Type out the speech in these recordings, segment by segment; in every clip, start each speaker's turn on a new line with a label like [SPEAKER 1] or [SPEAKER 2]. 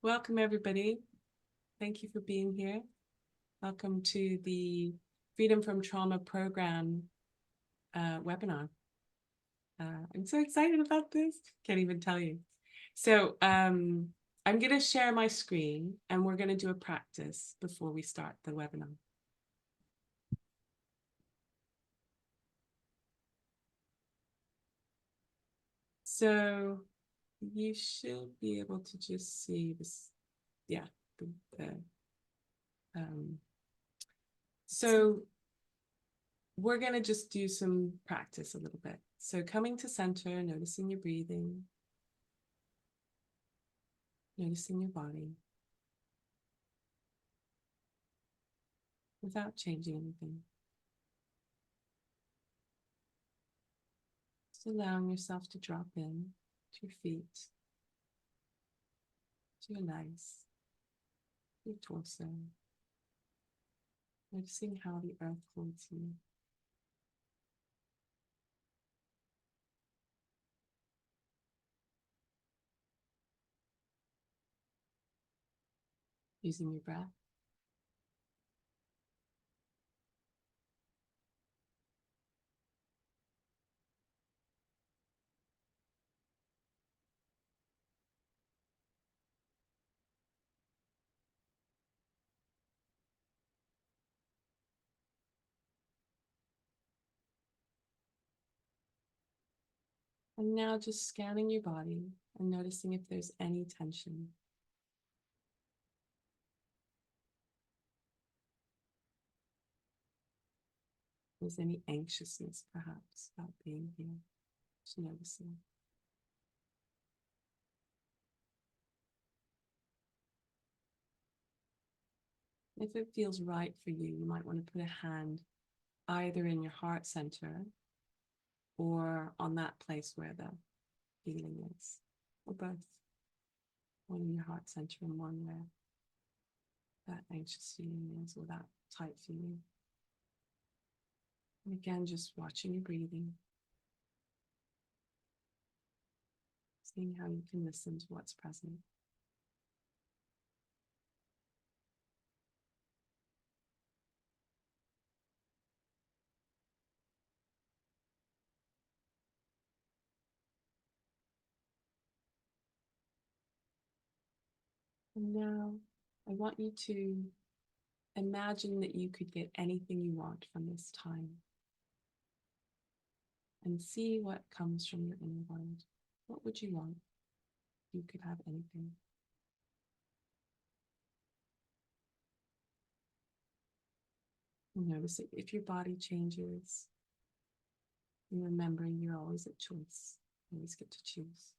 [SPEAKER 1] Welcome, everybody. Thank you for being here. Welcome to the Freedom from Trauma program webinar. I'm so excited about this. Can't even tell you. So I'm going to share my screen and we're going to do a practice before we start the webinar. So you should be able to just see this. Yeah. So we're going to just do some practice a little bit. So coming to center, noticing your breathing, noticing your body without changing anything. Just allowing yourself to drop in to your feet, to your legs, your torso, noticing how the earth holds you. Using your breath. And now just scanning your body and noticing if there's any tension. If there's any anxiousness, perhaps, about being here. Just noticing. If it feels right for you, you might want to put a hand either in your heart center or on that place where the feeling is, or both. One in your heart center and one where that anxious feeling is, or that tight feeling. And again, just watching your breathing, seeing how you can listen to what's present. And now I want you to imagine that you could get anything you want from this time and see what comes from your inner world. What would you want? You could have anything. And notice it if your body changes. And remembering you're always at choice. You always get to choose.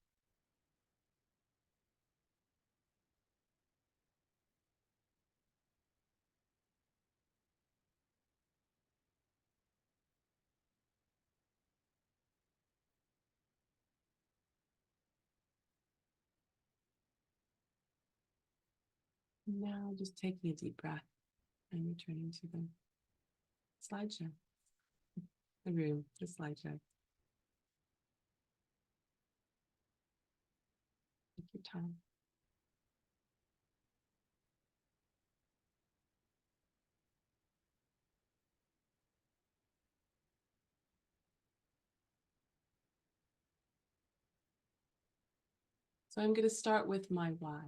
[SPEAKER 1] Now just taking a deep breath and returning to the slideshow. The room, the slideshow. Take your time. So I'm going to start with my why.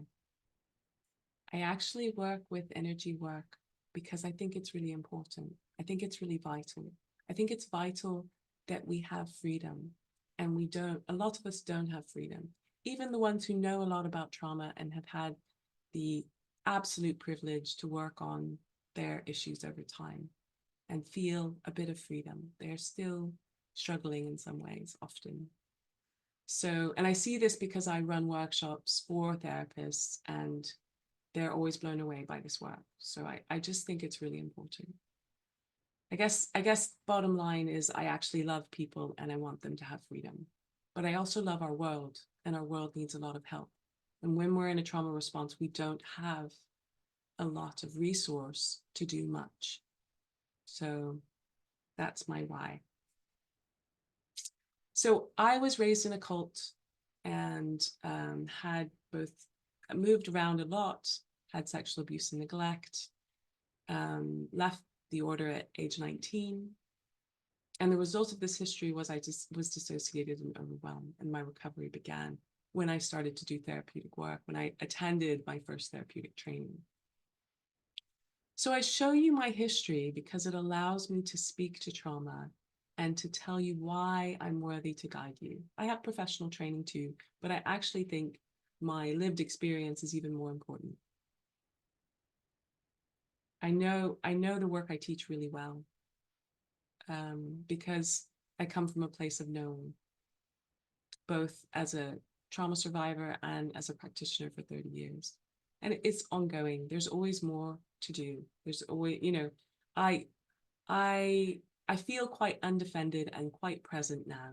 [SPEAKER 1] I actually work with energy work because I think it's really important. I think it's really vital. I think it's vital that we have freedom, and we don't, a lot of us don't have freedom. Even the ones who know a lot about trauma and have had the absolute privilege to work on their issues over time and feel a bit of freedom, they're still struggling in some ways often. So, and I see this because I run workshops for therapists and they're always blown away by this work. So I just think it's really important. I guess bottom line is I actually love people and I want them to have freedom. But I also love our world, and our world needs a lot of help. And when we're in a trauma response, we don't have a lot of resource to do much. So that's my why. So I was raised in a cult and had both moved around a lot, had sexual abuse and neglect, left the order at age 19. And the result of this history was I just was dissociated and overwhelmed, and my recovery began when I started to do therapeutic work, when I attended my first therapeutic training. So I show you my history because it allows me to speak to trauma and to tell you why I'm worthy to guide you. I have professional training too, but I actually think my lived experience is even more important. I know the work I teach really well, because I come from a place of knowing, both as a trauma survivor and as a practitioner for 30 years. And it's ongoing. There's always more to do. There's always, I I I feel quite undefended and quite present now,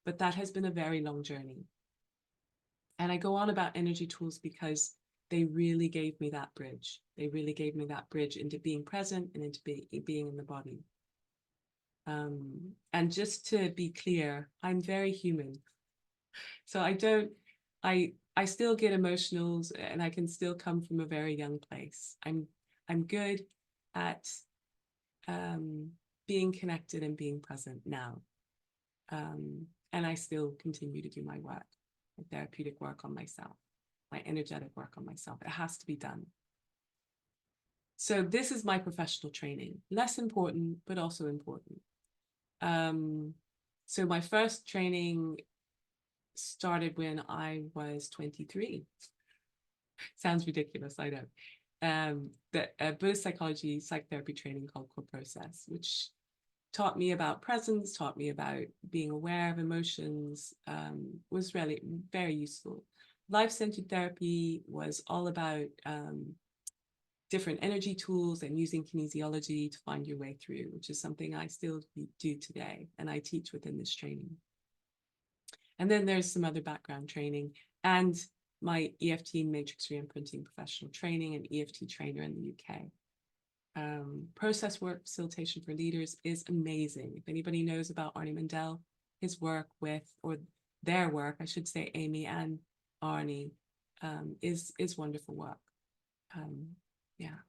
[SPEAKER 1] but that has been a very long journey. And I go on about energy tools because they really gave me that bridge. They really gave me that bridge into being present and into being in the body. And just to be clear, I'm very human. So I still get emotionals, and I can still come from a very young place. I'm good at being connected and being present now. And I still continue to do my work, my therapeutic work on myself, my energetic work on myself. It has to be done. So this is my professional training, less important, but also important. So my first training started when I was 23. Sounds ridiculous, I know. The Buddhist psychology psychotherapy training called Core Process, which taught me about presence, taught me about being aware of emotions, was really very useful. Life-centered therapy was all about different energy tools and using kinesiology to find your way through, which is something I still do today, and I teach within this training. And then there's some other background training and my EFT matrix reimprinting professional training and EFT trainer in the UK. Process work facilitation for leaders is amazing. If anybody knows about Arnie Mandel, his work with, or their work, I should say, Amy and Arnie, is wonderful work. Yeah.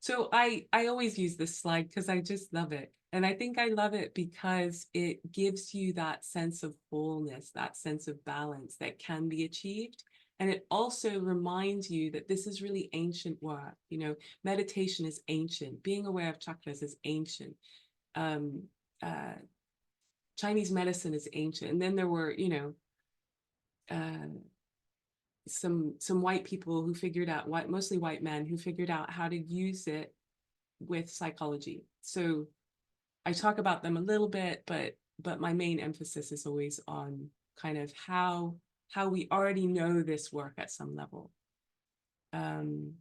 [SPEAKER 1] So I always use this slide because I just love it. And I think I love it because it gives you that sense of wholeness, that sense of balance that can be achieved. And it also reminds you that this is really ancient work. Meditation is ancient. Being aware of chakras is ancient. Chinese medicine is ancient. And then there were, some white people who figured out, mostly white men, who figured out how to use it with psychology. So I talk about them a little bit, but my main emphasis is always on kind of how we already know this work at some level. And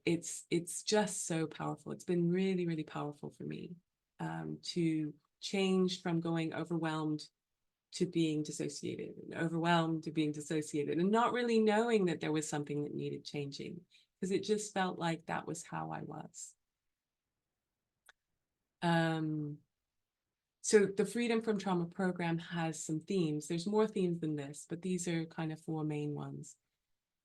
[SPEAKER 1] it's just so powerful. It's been really, really powerful for me, to change from going overwhelmed to being dissociated, and overwhelmed to being dissociated, and not really knowing that there was something that needed changing, because it just felt like that was how I was. So the Freedom from Trauma program has some themes. There's more themes than this, but these are kind of four main ones.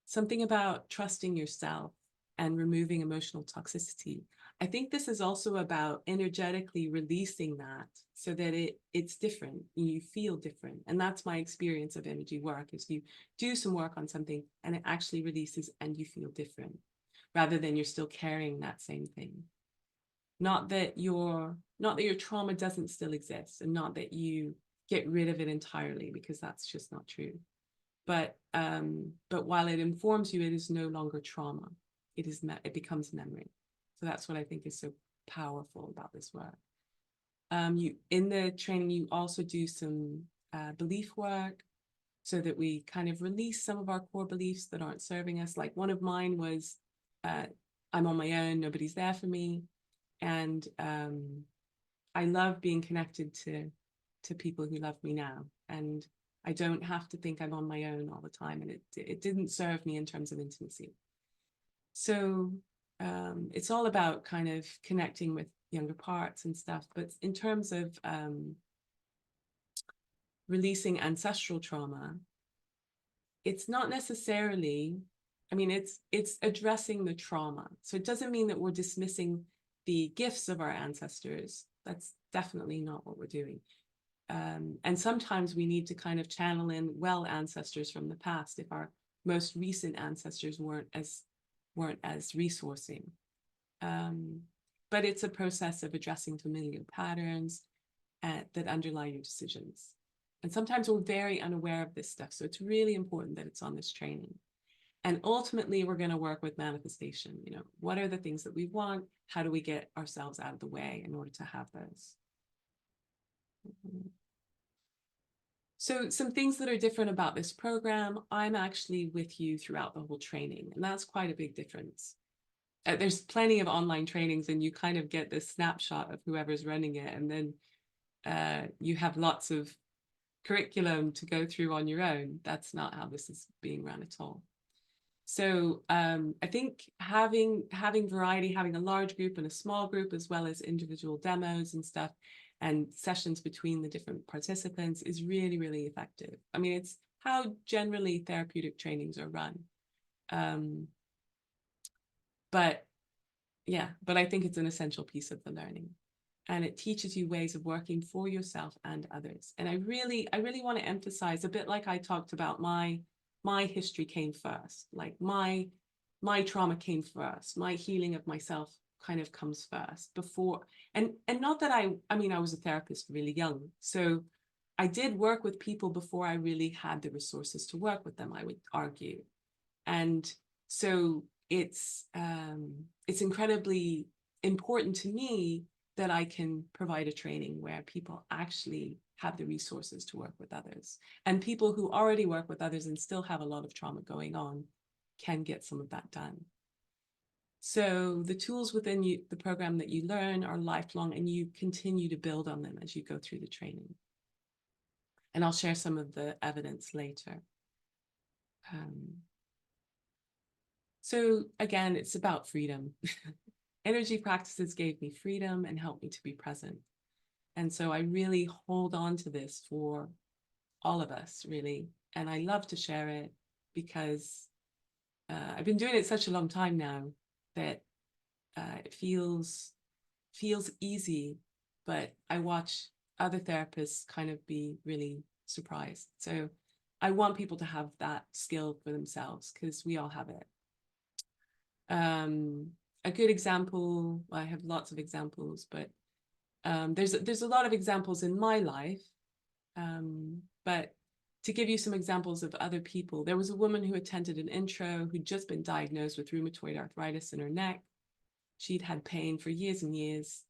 [SPEAKER 1] Something about trusting yourself and removing emotional toxicity. I think this is also about energetically releasing that so that it's different, you feel different. And that's my experience of energy work, is you do some work on something and it actually releases and you feel different, rather than you're still carrying that same thing. Not that your trauma doesn't still exist, and not that you get rid of it entirely, because that's just not true. But while it informs you, it is no longer trauma. It becomes memory. So that's what I think is so powerful about this work. In the training, you also do some belief work, so that we kind of release some of our core beliefs that aren't serving us. Like one of mine was, I'm on my own, nobody's there for me. And I love being connected to people who love me now. And I don't have to think I'm on my own all the time. And it didn't serve me in terms of intimacy. So it's all about kind of connecting with younger parts and stuff. But in terms of releasing ancestral trauma, it's not necessarily, I mean, it's addressing the trauma. So it doesn't mean that we're dismissing the gifts of our ancestors. That's definitely not what we're doing. And sometimes we need to kind of channel in well ancestors from the past if our most recent ancestors weren't as resourcing. But it's a process of addressing familiar patterns that underlie your decisions. And sometimes we're very unaware of this stuff. So it's really important that it's on this training. And ultimately, we're going to work with manifestation. You know, what are the things that we want? How do we get ourselves out of the way in order to have those? So some things that are different about this program, I'm actually with you throughout the whole training, and that's quite a big difference. There's plenty of online trainings and you kind of get this snapshot of whoever's running it, and then you have lots of curriculum to go through on your own. That's not how this is being run at all. So I think having variety, having a large group and a small group, as well as individual demos and stuff, and sessions between the different participants is really, really effective. I mean, it's how generally therapeutic trainings are run. But yeah, but I think it's an essential piece of the learning. And it teaches you ways of working for yourself and others. And I really want to emphasize, a bit like I talked about, my history came first. Like my trauma came first. My healing of myself kind of comes first before. And not that I mean, I was a therapist really young. So I did work with people before I really had the resources to work with them, I would argue. And so it's incredibly important to me that I can provide a training where people actually have the resources to work with others. And people who already work with others and still have a lot of trauma going on can get some of that done. So the tools within the program that you learn are lifelong, and you continue to build on them as you go through the training. And I'll share some of the evidence later. So again, it's about freedom. Energy practices gave me freedom and helped me to be present. And so I really hold on to this for all of us, really. And I love to share it because I've been doing it such a long time now that it feels easy, but I watch other therapists kind of be really surprised. So I want people to have that skill for themselves because we all have it. A good example, well, I have lots of examples, but there's a lot of examples in my life. But to give you some examples of other people, there was a woman who attended an intro who'd just been diagnosed with rheumatoid arthritis in her neck. She'd had pain for years and years.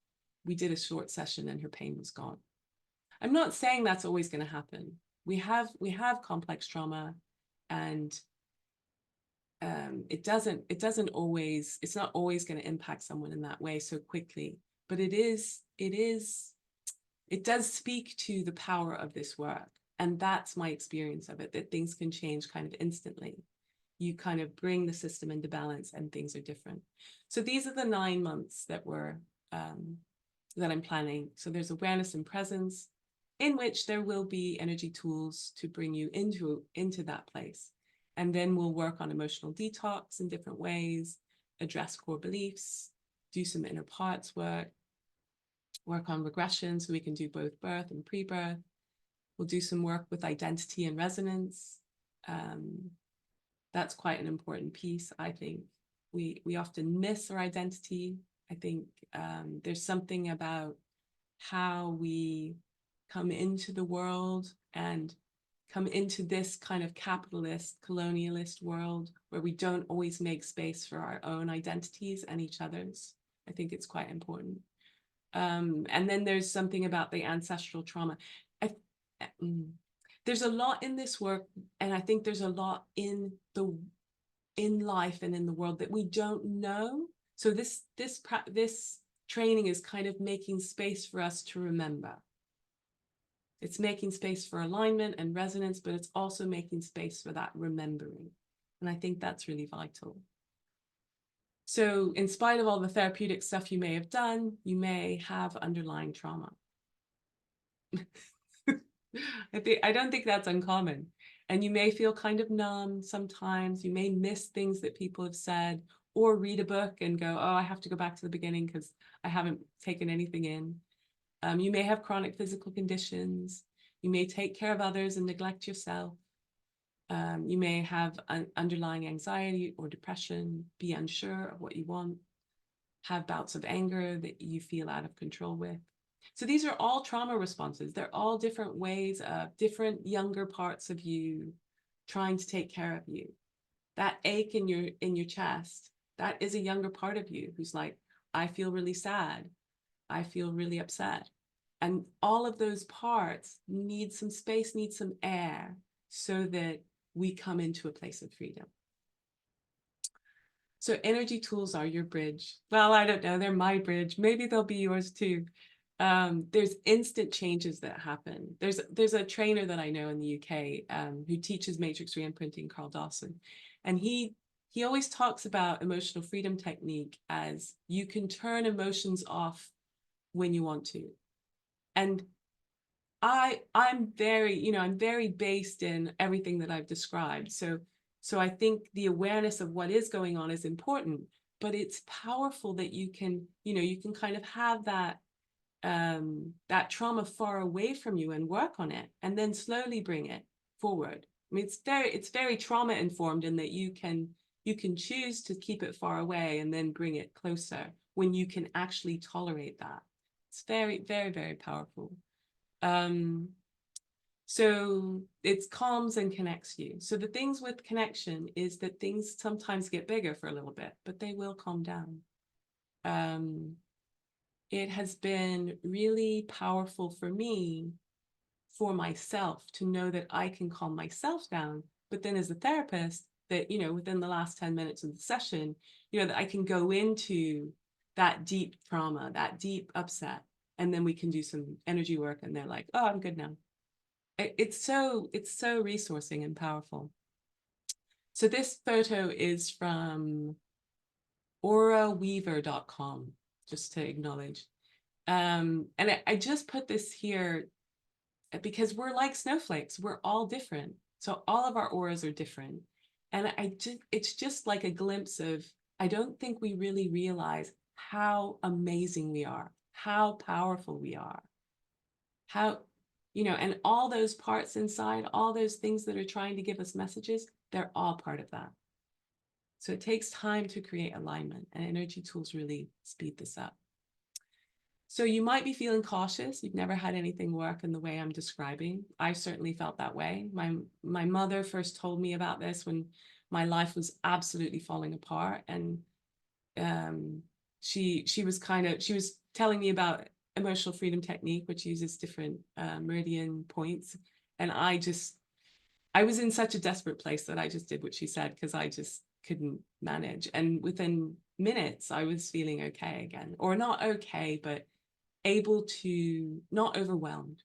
[SPEAKER 1] We did a short session and her pain was gone. I'm not saying that's always going to happen. We have complex trauma, and it's not always going to impact someone in that way so quickly, but it does speak to the power of this work. And that's my experience of it, that things can change kind of instantly. You kind of bring the system into balance and things are different. So these are the 9 months that that I'm planning. So there's awareness and presence, in which there will be energy tools to bring you into that place. And then we'll work on emotional detox in different ways, address core beliefs, do some inner parts work on regression so we can do both birth and pre-birth. We'll do some work with identity and resonance. That's quite an important piece, I think. We often miss our identity. I think there's something about how we come into the world and come into this kind of capitalist, colonialist world where we don't always make space for our own identities and each other's. I think it's quite important. And then there's something about the ancestral trauma. There's a lot in this work, and I think there's a lot in life and in the world that we don't know. So this training is kind of making space for us to remember. It's making space for alignment and resonance, but it's also making space for that remembering. And I think that's really vital. So in spite of all the therapeutic stuff you may have done, you may have underlying trauma. I don't think that's uncommon. And you may feel kind of numb sometimes. You may miss things that people have said, or read a book and go, oh, I have to go back to the beginning because I haven't taken anything in. You may have chronic physical conditions. You may take care of others and neglect yourself. You may have underlying anxiety or depression, be unsure of what you want, have bouts of anger that you feel out of control with. So these are all trauma responses. They're all different ways of different younger parts of you trying to take care of you. That ache in your chest, that is a younger part of you who's like, I feel really sad. I feel really upset. And all of those parts need some space, need some air so that we come into a place of freedom. So energy tools are your bridge. Well, I don't know, they're my bridge. Maybe they'll be yours too. There's instant changes that happen. There's a trainer that I know in the UK who teaches matrix reimprinting, Carl Dawson, and he always talks about emotional freedom technique as you can turn emotions off when you want to. And I'm very, I'm very based in everything that I've described. So I think the awareness of what is going on is important, but it's powerful that you can, you can kind of have that trauma far away from you and work on it and then slowly bring it forward. I mean, it's very trauma informed in that you can choose to keep it far away and then bring it closer when you can actually tolerate that. It's very, very, very powerful. So it calms and connects you. So the things with connection is that things sometimes get bigger for a little bit, but they will calm down. It has been really powerful for me, for myself, to know that I can calm myself down, but then as a therapist, that, within the last 10 minutes of the session, that I can go into that deep trauma, that deep upset, and then we can do some energy work and they're like, oh, I'm good now. It's so resourcing and powerful. So this photo is from auraweaver.com, just to acknowledge. And I just put this here because we're like snowflakes. We're all different. So all of our auras are different. And it's just like a glimpse of, I don't think we really realize how amazing we are, how powerful we are, how, and all those parts inside, all those things that are trying to give us messages, they're all part of that. So it takes time to create alignment, and energy tools really speed this up. So you might be feeling cautious. You've never had anything work in the way I'm describing. I certainly felt that way. My mother first told me about this when my life was absolutely falling apart. And she was telling me about emotional freedom technique, which uses different meridian points. And I was in such a desperate place that I just did what she said because I just couldn't manage. And within minutes, I was feeling okay again, or not okay, but able to, not overwhelmed,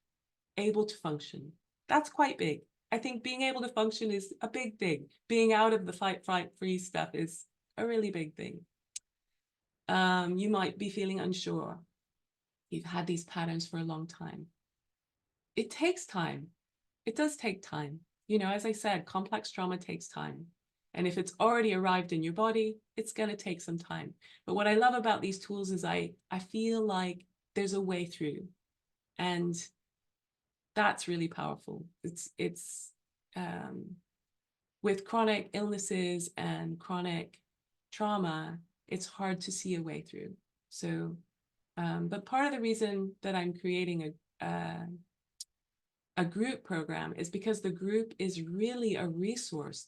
[SPEAKER 1] able to function. That's quite big. I think being able to function is a big thing. Being out of the fight, flight, freeze stuff is a really big thing. You might be feeling unsure. You've had these patterns for a long time. It takes time. It does take time. As I said, complex trauma takes time. And if it's already arrived in your body, it's going to take some time. But what I love about these tools is I feel like there's a way through. And that's really powerful. It's with chronic illnesses and chronic trauma, it's hard to see a way through. So, but part of the reason that I'm creating a group program is because the group is really a resource.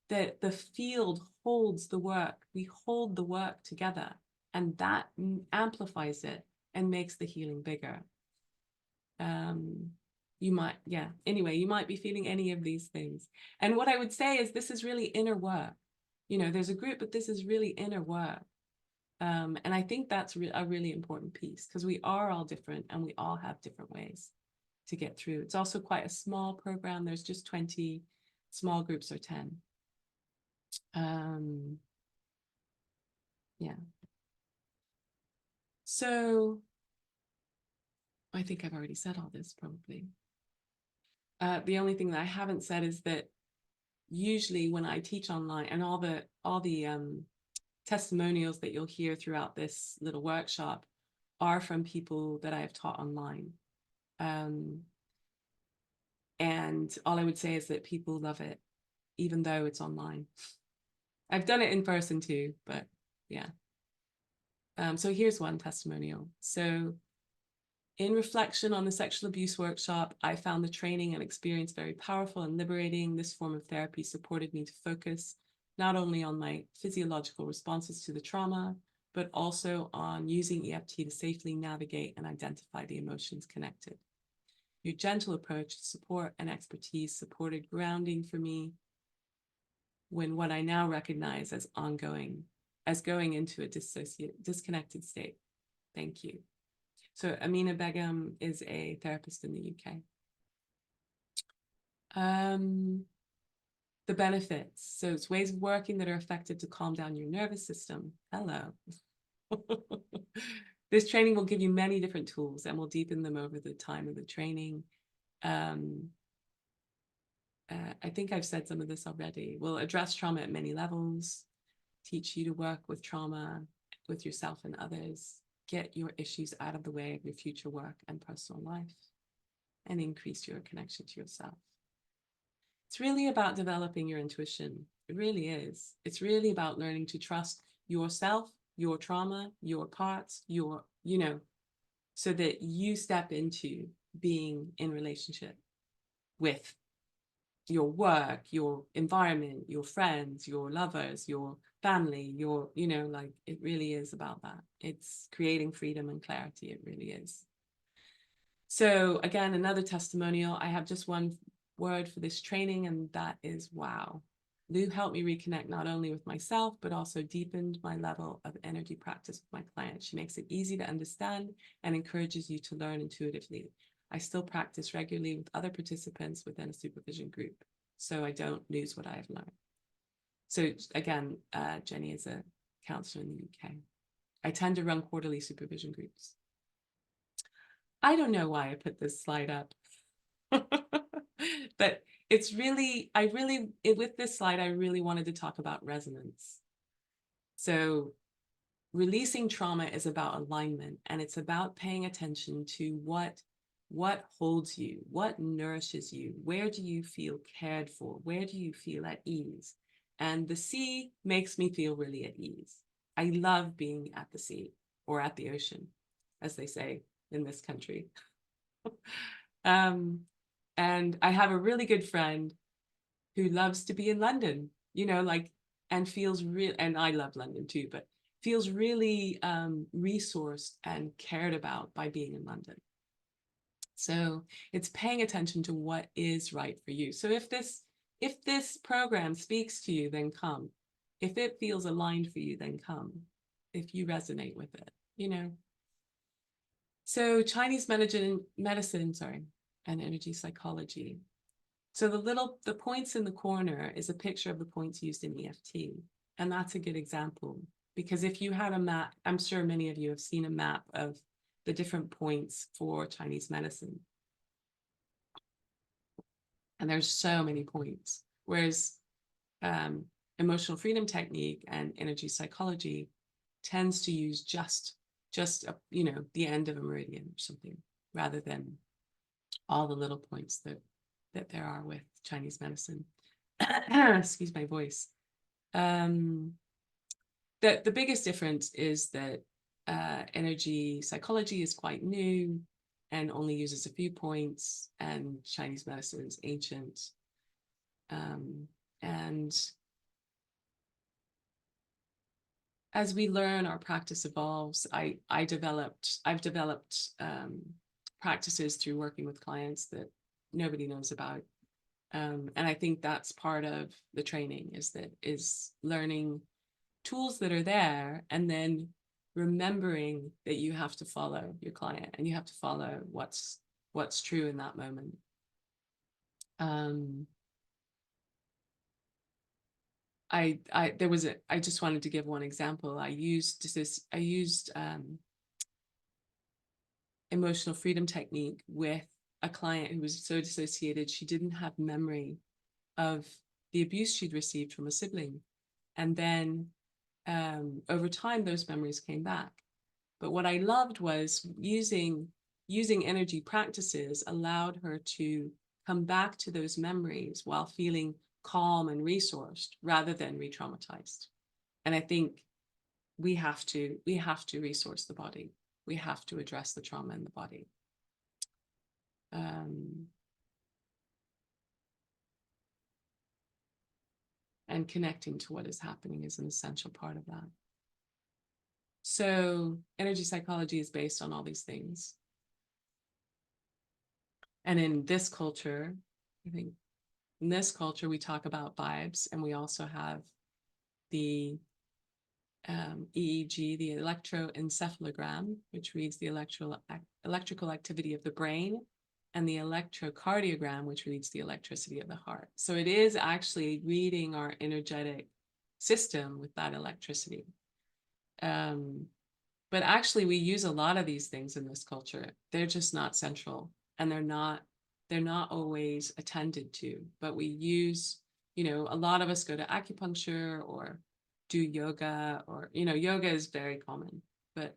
[SPEAKER 1] That the field holds the work. We hold the work together, and that amplifies it and makes the healing bigger. You might be feeling any of these things. And what I would say is this is really inner work. There's a group, but this is really inner work. And I think that's a really important piece because we are all different and we all have different ways to get through. It's also quite a small program. There's just 20, small groups are 10. Yeah. So I think I've already said all this probably. The only thing that I haven't said is that usually when I teach online, and all the testimonials that you'll hear throughout this little workshop are from people that I have taught online. And all I would say is that people love it, even though it's online. I've done it in person too, but yeah. So here's one testimonial. So in reflection on the sexual abuse workshop, I found the training and experience very powerful and liberating. This form of therapy supported me to focus not only on my physiological responses to the trauma, but also on using EFT to safely navigate and identify the emotions connected. Your gentle approach, support, and expertise supported grounding for me when what I now recognize as going into a disconnected state. Thank you. So Amina Begum is a therapist in the UK. The benefits. So it's ways of working that are effective to calm down your nervous system. Hello. This training will give you many different tools and will deepen them over the time of the training. I think I've said some of this already. We'll address trauma at many levels, teach you to work with trauma, with yourself and others, get your issues out of the way of your future work and personal life, and increase your connection to yourself. It's really about developing your intuition. It really is. It's really about learning to trust yourself, your trauma, your parts, so that you step into being in relationship with your work, your environment, your friends, your lovers, your family, it really is about that. It's creating freedom and clarity. It really is. So again, another testimonial. I have just one word for this training, and that is wow. Lou helped me reconnect not only with myself, but also deepened my level of energy practice with my clients. She makes it easy to understand and encourages you to learn intuitively. I still practice regularly with other participants within a supervision group, so I don't lose what I have learned. So again, Jenny is a counselor in the UK. I tend to run quarterly supervision groups. I don't know why I put this slide up, but it's really, with this slide, I really wanted to talk about resonance. So releasing trauma is about alignment, and it's about paying attention to what holds you, what nourishes you, where do you feel cared for, where do you feel at ease? And the sea makes me feel really at ease. I love being at the sea or at the ocean, as they say in this country. And I have a really good friend who loves to be in London, and feels real, and I love London too, but feels really resourced and cared about by being in London. So it's paying attention to what is right for you. So if this program speaks to you, then come. If it feels aligned for you, then come. If you resonate with it, So Chinese medicine, and energy psychology. So the points in the corner is a picture of the points used in EFT. And that's a good example, because if you had a map, I'm sure many of you have seen a map of the different points for Chinese medicine. And there's so many points. Whereas emotional freedom technique and energy psychology tends to use just the end of a meridian or something, rather than all the little points that there are with Chinese medicine. Excuse my voice. The biggest difference is that energy psychology is quite new and only uses a few points, and Chinese medicine is ancient. And as we learn, our practice evolves. I've developed practices through working with clients that nobody knows about. And I think that's part of the training, is learning tools that are there, and then remembering that you have to follow your client and you have to follow what's true in that moment. I just wanted to give one example. I used emotional freedom technique with a client who was so dissociated, she didn't have memory of the abuse she'd received from a sibling. And then over time, those memories came back. But what I loved was using energy practices allowed her to come back to those memories while feeling calm and resourced rather than re-traumatized. And I think we have to resource the body. We have to address the trauma in the body. And connecting to what is happening is an essential part of that. So energy psychology is based on all these things. And in this culture, I think in this culture, we talk about vibes, and we also have the EEG, the electroencephalogram, which reads the electrical activity of the brain, and the electrocardiogram, which reads the electricity of the heart. So it is actually reading our energetic system with that electricity. But actually, we use a lot of these things in this culture. They're just not central, and they're not always attended to. But we use, a lot of us go to acupuncture or do yoga, or yoga is very common. But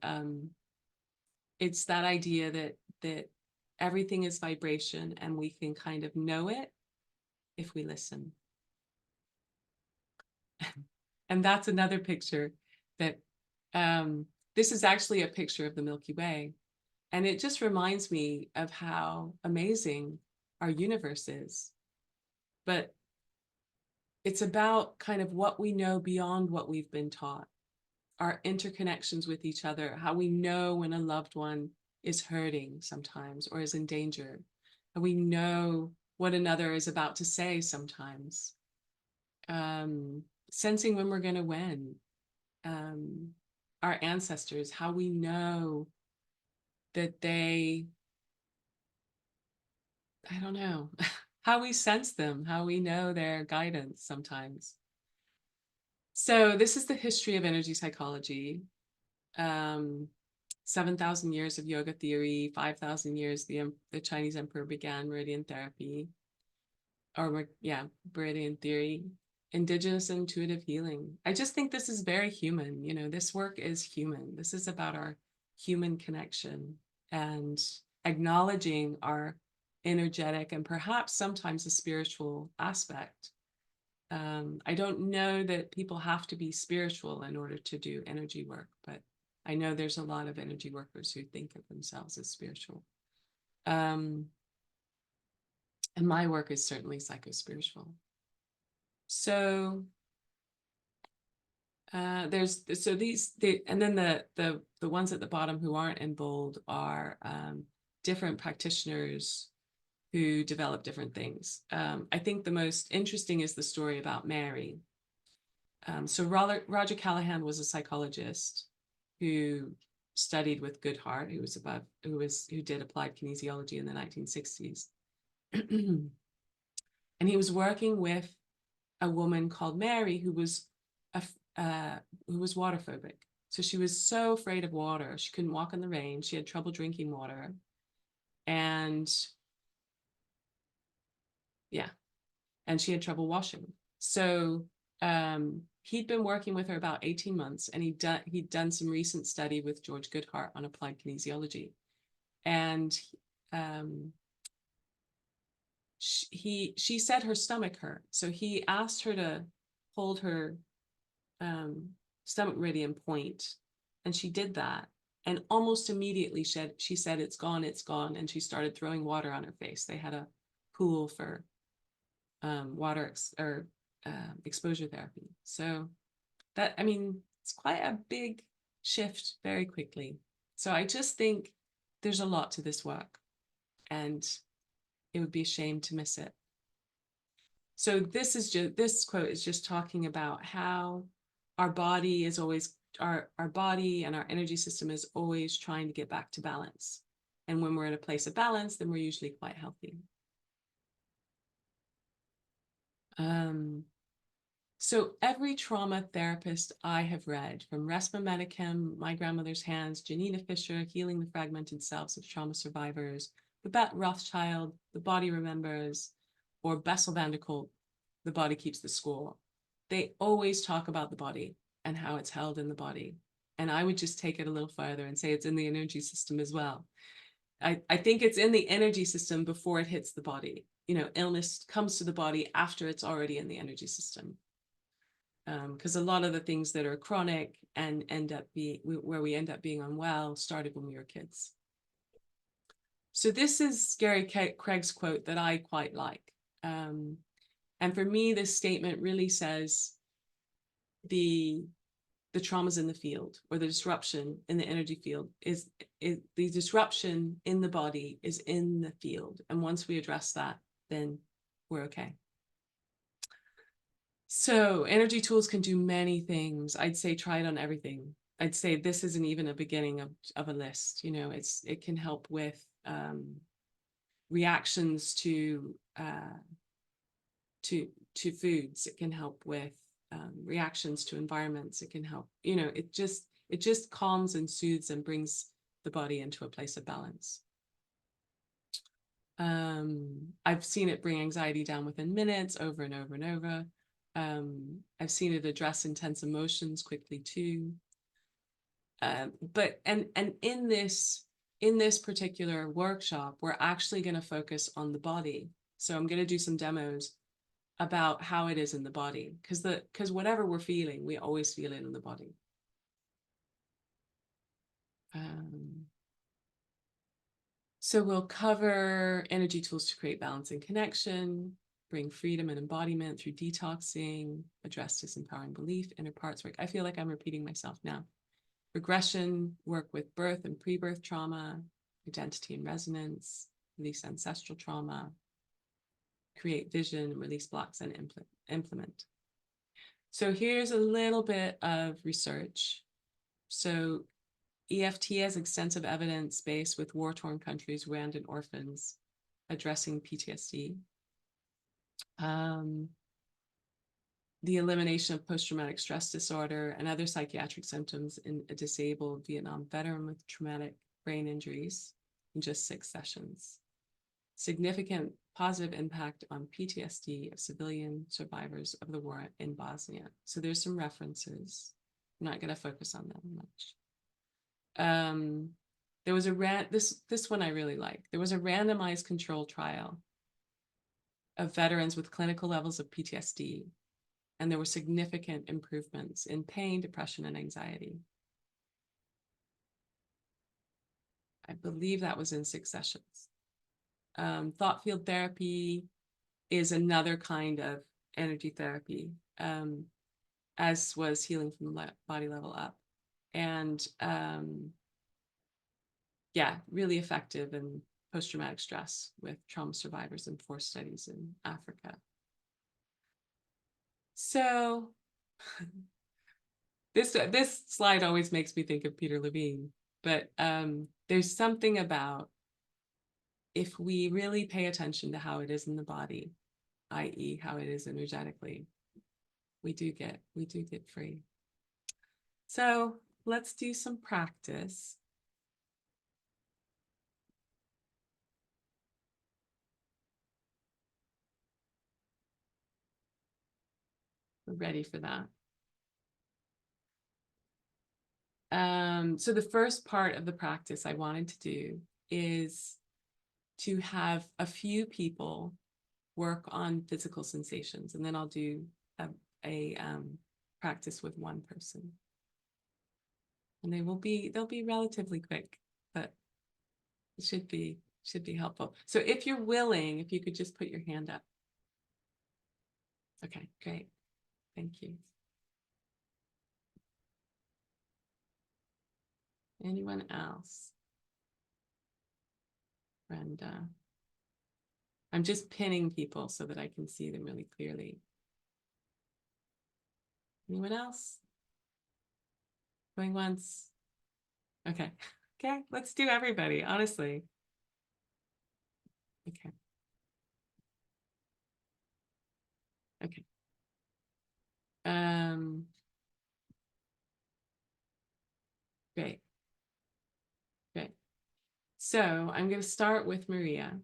[SPEAKER 1] it's that idea that everything is vibration, and we can kind of know it if we listen. And that's another picture that this is actually a picture of the Milky Way. And it just reminds me of how amazing our universe is. But it's about kind of what we know beyond what we've been taught, our interconnections with each other, how we know when a loved one is hurting sometimes or is in danger. And we know what another is about to say sometimes. Sensing when we're going to win. Our ancestors, how we know that they, I don't know, how we sense them, how we know their guidance sometimes. So this is the history of energy psychology. 7,000 years of yoga theory, 5,000 years the Chinese emperor began meridian therapy, or meridian theory, indigenous intuitive healing. I just think this is very human. This work is human. This is about our human connection and acknowledging our energetic and perhaps sometimes a spiritual aspect. I don't know that people have to be spiritual in order to do energy work, but I know there's a lot of energy workers who think of themselves as spiritual. And my work is certainly psychospiritual. So and then the ones at the bottom who aren't in bold are different practitioners who develop different things. I think the most interesting is the story about Mary. So Roger Callahan was a psychologist who studied with Goodhart, who did applied kinesiology in the 1960s. And he was working with a woman called Mary who was water phobic. So she was so afraid of water. She couldn't walk in the rain. She had trouble drinking water. And she had trouble washing. So he'd been working with her about 18 months, and he'd done some recent study with George Goodhart on applied kinesiology. And she said her stomach hurt. So he asked her to hold her stomach meridian point, and she did that. And almost immediately she said, it's gone. And she started throwing water on her face. They had a pool for water exposure therapy. So it's quite a big shift very quickly. So I just think there's a lot to this work, and it would be a shame to miss it. So this quote is just talking about how our body is always, our body and our energy system is always trying to get back to balance. And when we're in a place of balance, then we're usually quite healthy. So every trauma therapist I have read, from Resma Medicam, My Grandmother's Hands, Janina Fisher, Healing the Fragmented Selves of Trauma Survivors, the Bet Rothschild, the body remembers, or Bessel van der Kolk, the body keeps the score. They always talk about the body and how it's held in the body. And I would just take it a little further and say it's in the energy system as well. I think it's in the energy system before it hits the body. You know, illness comes to the body after it's already in the energy system. Because a lot of the things that are chronic and end up being where we end up being unwell started when we were kids. So this is Gary Craig's quote that I quite like. And for me, this statement really says the traumas in the field, or the disruption in the energy field is the disruption in the body is in the field. And once we address that, then we're okay. So energy tools can do many things. I'd say try it on everything. I'd say this isn't even a beginning of a list. You know, it can help with reactions to foods. It can help with reactions to environments. It can help, you know, it just calms and soothes and brings the body into a place of balance. I've seen it bring anxiety down within minutes, over and over and over. I've seen it address intense emotions quickly too. But in this particular workshop, we're actually going to focus on the body. So I'm going to do some demos about how it is in the body, because whatever we're feeling, we always feel it in the body. So we'll cover energy tools to create balance and connection, bring freedom and embodiment through detoxing, address disempowering belief, inner parts work. I feel like I'm repeating myself now. Regression, work with birth and pre-birth trauma, identity and resonance, release ancestral trauma, create vision, release blocks, and implement. So here's a little bit of research. So EFT has extensive evidence base with war-torn countries, Rwandan orphans, addressing PTSD. The elimination of post-traumatic stress disorder and other psychiatric symptoms in a disabled Vietnam veteran with traumatic brain injuries in just 6 sessions. Significant positive impact on PTSD of civilian survivors of the war in Bosnia. So there's some references. I'm not going to focus on them much. There was this one I really like. There was a randomized control trial of veterans with clinical levels of PTSD, and there were significant improvements in pain, depression, and anxiety. I believe that was in 6 sessions. Thought field therapy is another kind of energy therapy, as was healing from the body level up. And yeah, really effective in post-traumatic stress with trauma survivors in 4 studies in Africa. So this slide always makes me think of Peter Levine, but there's something about, if we really pay attention to how it is in the body, i.e. how it is energetically, we do get free. So let's do some practice. We're ready for that. So the first part of the practice I wanted to do is to have a few people work on physical sensations, and then I'll do a practice with one person. And they'll be relatively quick, but it should be helpful. So if you're willing, if you could just put your hand up. Okay, great. Thank you. Anyone else? Brenda. I'm just pinning people so that I can see them really clearly. Anyone else? Going once? Okay. Okay, let's do everybody, honestly. Okay. Okay. Great. Great. So I'm going to start with Maria.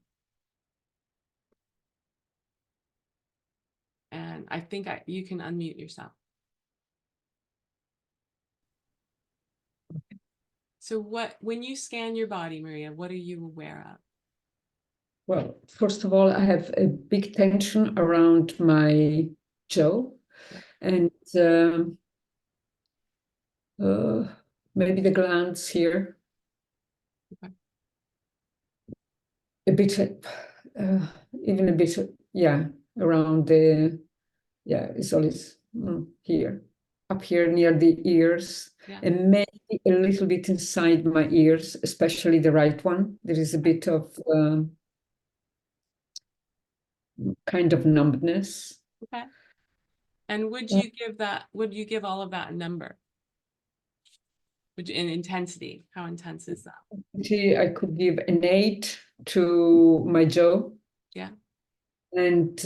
[SPEAKER 1] And I think you can unmute yourself. So when you scan your body, Maria, what are you aware of?
[SPEAKER 2] Well, first of all, I have a big tension around my jaw,
[SPEAKER 1] Yeah.
[SPEAKER 2] and maybe the glands here.
[SPEAKER 1] Okay.
[SPEAKER 2] A bit, even a bit, yeah, around the, yeah, it's always here, up here near the ears,
[SPEAKER 1] Yeah.
[SPEAKER 2] and maybe a little bit inside my ears, especially the right one. There is a bit of kind of numbness.
[SPEAKER 1] Okay. And would you give all of that a number? In intensity, how intense is that?
[SPEAKER 2] I could give an 8 to my jaw.
[SPEAKER 1] Yeah.
[SPEAKER 2] And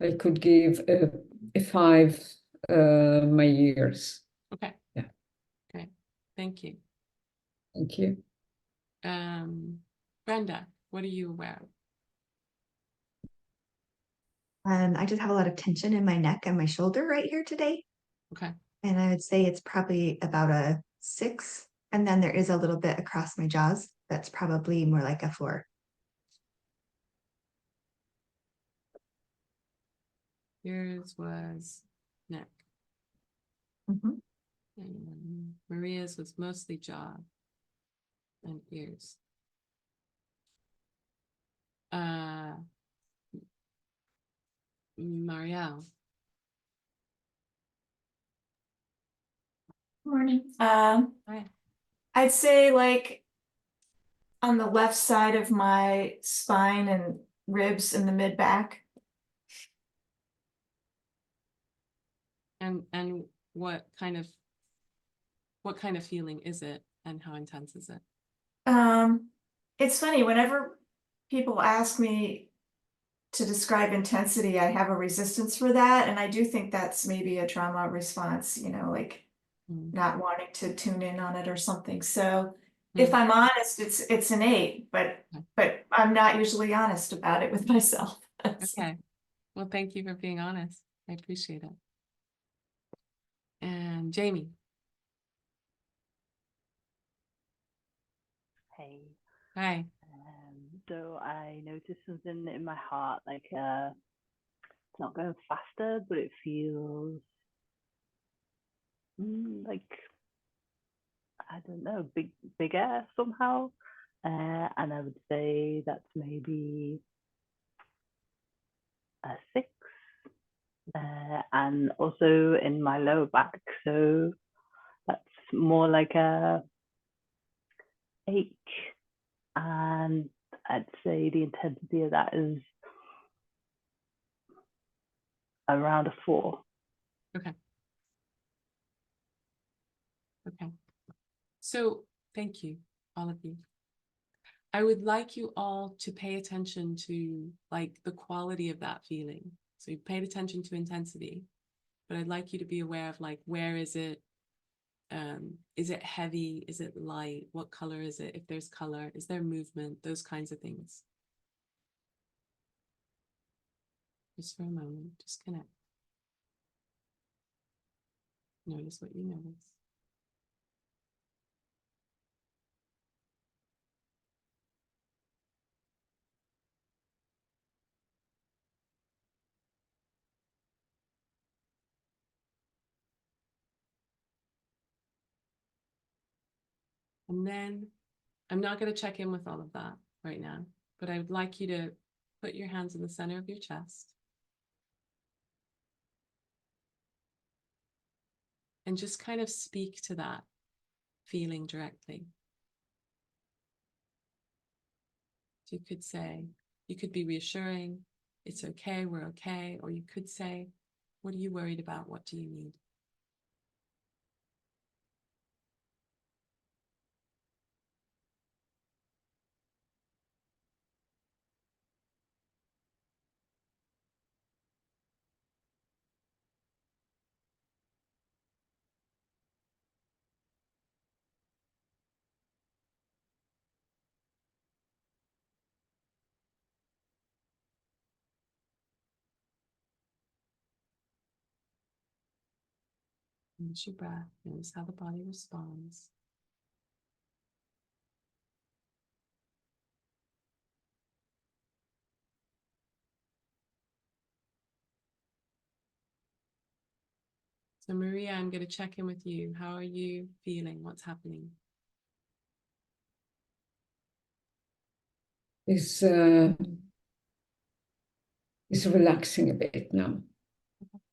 [SPEAKER 2] I could give a 5 my ears.
[SPEAKER 1] Okay.
[SPEAKER 2] Yeah.
[SPEAKER 1] Okay. Thank you.
[SPEAKER 2] Thank you.
[SPEAKER 1] Brenda, what are you aware of?
[SPEAKER 3] I just have a lot of tension in my neck and my shoulder right here today.
[SPEAKER 1] Okay.
[SPEAKER 3] And I would say it's probably about a 6. And then there is a little bit across my jaws. That's probably more like a 4.
[SPEAKER 1] Yours was neck.
[SPEAKER 3] Mm-hmm.
[SPEAKER 1] And Maria's was mostly jaw and ears. Marielle.
[SPEAKER 4] Morning.
[SPEAKER 1] Hi.
[SPEAKER 4] I'd say like on the left side of my spine and ribs in the mid back.
[SPEAKER 1] And what kind of feeling is it, and how intense is it?
[SPEAKER 4] It's funny, whenever people ask me to describe intensity, I have a resistance for that. And I do think that's maybe a trauma response, like not wanting to tune in on it or something. So if I'm honest, it's an 8, but I'm not usually honest about it with myself.
[SPEAKER 1] Okay. Well, thank you for being honest. I appreciate it. And Jamie.
[SPEAKER 5] Hey.
[SPEAKER 1] Hi.
[SPEAKER 5] So I noticed something in my heart, like it's not going faster, but it feels like, I don't know, bigger somehow. And I would say that's maybe a 6. And also in my lower back, so that's more like a 8. And I'd say the intensity of that is around a 4.
[SPEAKER 1] Okay. Okay. So thank you, all of you. I would like you all to pay attention to like the quality of that feeling. So you paid attention to intensity, but I'd like you to be aware of like, where is it? Is it heavy? Is it light? What color is it? If there's color, is there movement? Those kinds of things. Just for a moment, just connect. Notice what you notice. And then I'm not going to check in with all of that right now, but I would like you to put your hands in the center of your chest and just kind of speak to that feeling directly. You could say, you could be reassuring, it's okay, we're okay, or you could say, what are you worried about? What do you need? Notice your breath. Notice how the body responds. So Maria, I'm going to check in with you. How are you feeling? What's happening?
[SPEAKER 2] It's relaxing a bit now.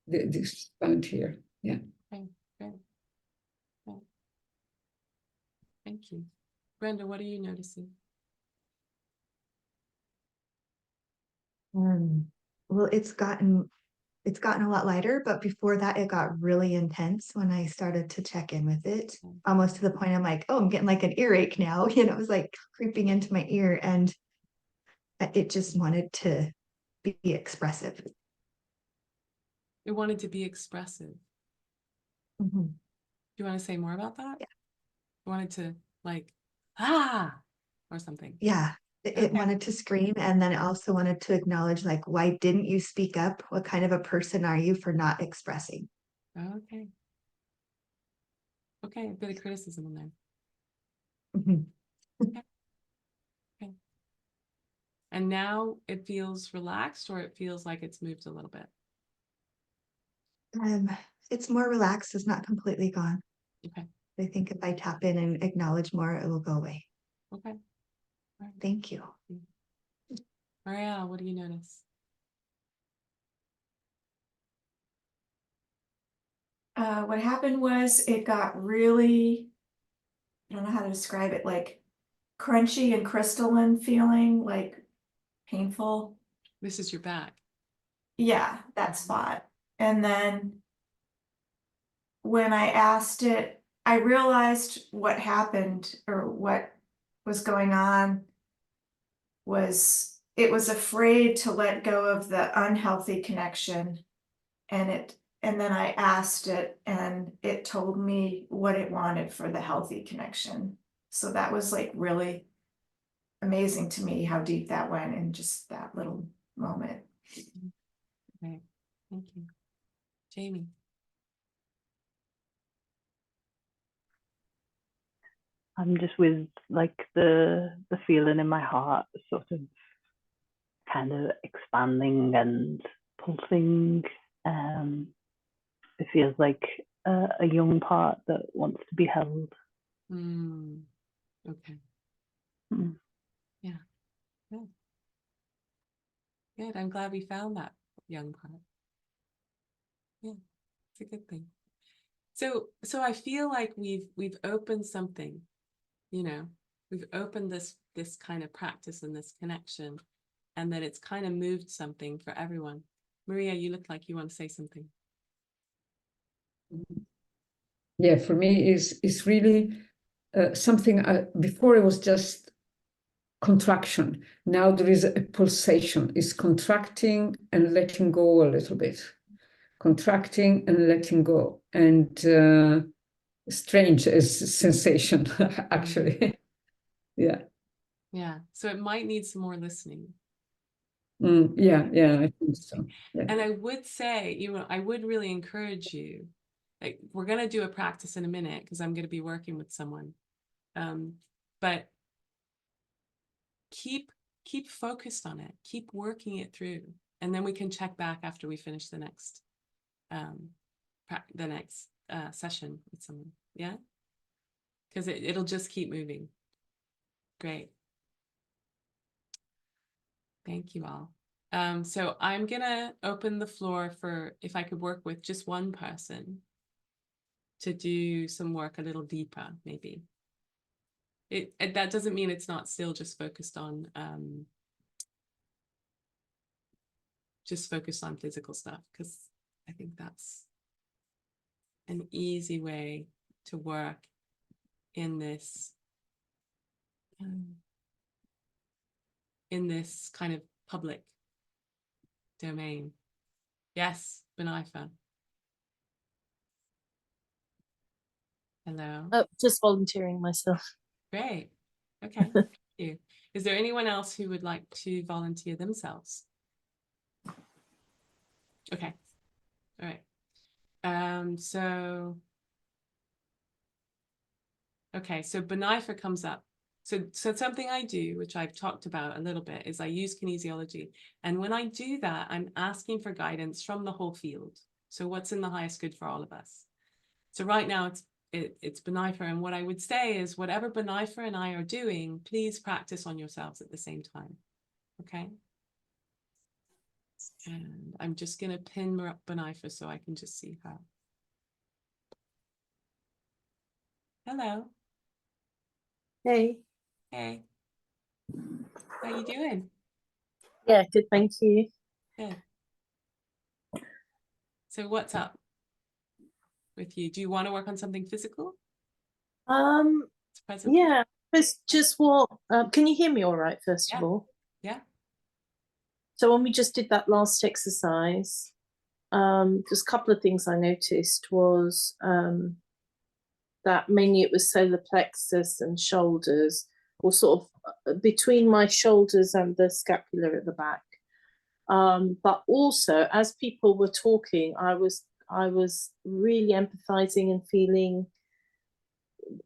[SPEAKER 2] This band here. Yeah.
[SPEAKER 1] Okay, great. Great. Thank you. Brenda, what are you noticing?
[SPEAKER 3] Well, it's gotten a lot lighter, but before that it got really intense when I started to check in with it, almost to the point I'm like, oh, I'm getting like an earache now. You know, it was like creeping into my ear, and it just wanted to be expressive.
[SPEAKER 1] It wanted to be expressive.
[SPEAKER 3] Mhm.
[SPEAKER 1] Do you want to say more about that?
[SPEAKER 3] Yeah.
[SPEAKER 1] You wanted to like, or something.
[SPEAKER 3] Yeah, it
[SPEAKER 1] Okay.
[SPEAKER 3] wanted to scream, and then it also wanted to acknowledge, like, why didn't you speak up? What kind of a person are you for not expressing?
[SPEAKER 1] Okay. Okay, a bit of criticism in there.
[SPEAKER 3] Mhm.
[SPEAKER 1] Okay. And now it feels relaxed, or it feels like it's moved a little bit?
[SPEAKER 3] It's more relaxed, it's not completely gone.
[SPEAKER 1] Okay.
[SPEAKER 3] I think if I tap in and acknowledge more, it will go away.
[SPEAKER 1] Okay. All right.
[SPEAKER 3] Thank you.
[SPEAKER 1] Marielle, what do you notice?
[SPEAKER 4] What happened was it got really, I don't know how to describe it, like crunchy and crystalline feeling, like painful.
[SPEAKER 1] This is your back.
[SPEAKER 4] Yeah, that spot. And then when I asked it, I realized what happened or what was going on was it was afraid to let go of the unhealthy connection. And then I asked it and it told me what it wanted for the healthy connection. So that was like really amazing to me how deep that went in just that little moment.
[SPEAKER 1] Okay. Thank you. Jamie.
[SPEAKER 5] I'm just with like the feeling in my heart sort of kind of expanding and pulsing. It feels like a young part that wants to be held.
[SPEAKER 1] Okay.
[SPEAKER 5] Mm.
[SPEAKER 1] Yeah. Good. Good. I'm glad we found that young part. Yeah, it's a good thing. So I feel like we've opened something, you know, we've opened this kind of practice and this connection, and that it's kind of moved something for everyone. Maria, you look like you want to say something.
[SPEAKER 2] Yeah, for me is really something. Before it was just contraction. Now there is a pulsation. It's contracting and letting go a little bit, contracting and letting go, and strange as sensation actually. Yeah.
[SPEAKER 1] Yeah. So it might need some more listening.
[SPEAKER 2] Yeah, I think so. Yeah.
[SPEAKER 1] And I would say, I would really encourage you, like, we're going to do a practice in a minute because I'm going to be working with someone. But keep focused on it, keep working it through, and then we can check back after we finish the next session with someone. Yeah, because it'll just keep moving. Great. Thank you all. So I'm gonna open the floor for if I could work with just one person to do some work a little deeper, maybe. That doesn't mean it's not still just focused on physical stuff, because I think that's an easy way to work in this kind of public domain. Yes, Benaifa. Hello.
[SPEAKER 6] Oh, just volunteering myself.
[SPEAKER 1] Great. Okay. Thank you. Is there anyone else who would like to volunteer themselves? Okay. All right. So Okay, so Benifer comes up. So something I do, which I've talked about a little bit, is I use kinesiology. And when I do that, I'm asking for guidance from the whole field. So what's in the highest good for all of us? So right now it's Benifer. And what I would say is whatever Benifer and I are doing, please practice on yourselves at the same time. Okay. And I'm just going to pin Benifer so I can just see her. Hello.
[SPEAKER 6] Hey.
[SPEAKER 1] Hey. How you doing?
[SPEAKER 6] Yeah, good, thank you.
[SPEAKER 1] Good. So what's up with you? Do you want to work on something physical? It's present.
[SPEAKER 6] Yeah, it's just what, can you hear me all right, first of
[SPEAKER 1] Yeah.
[SPEAKER 6] all?
[SPEAKER 1] Yeah.
[SPEAKER 6] So when we just did that last exercise, just a couple of things I noticed was that mainly it was solar plexus and shoulders, or sort of between my shoulders and the scapula at the back. But also, as people were talking, I was really empathizing and feeling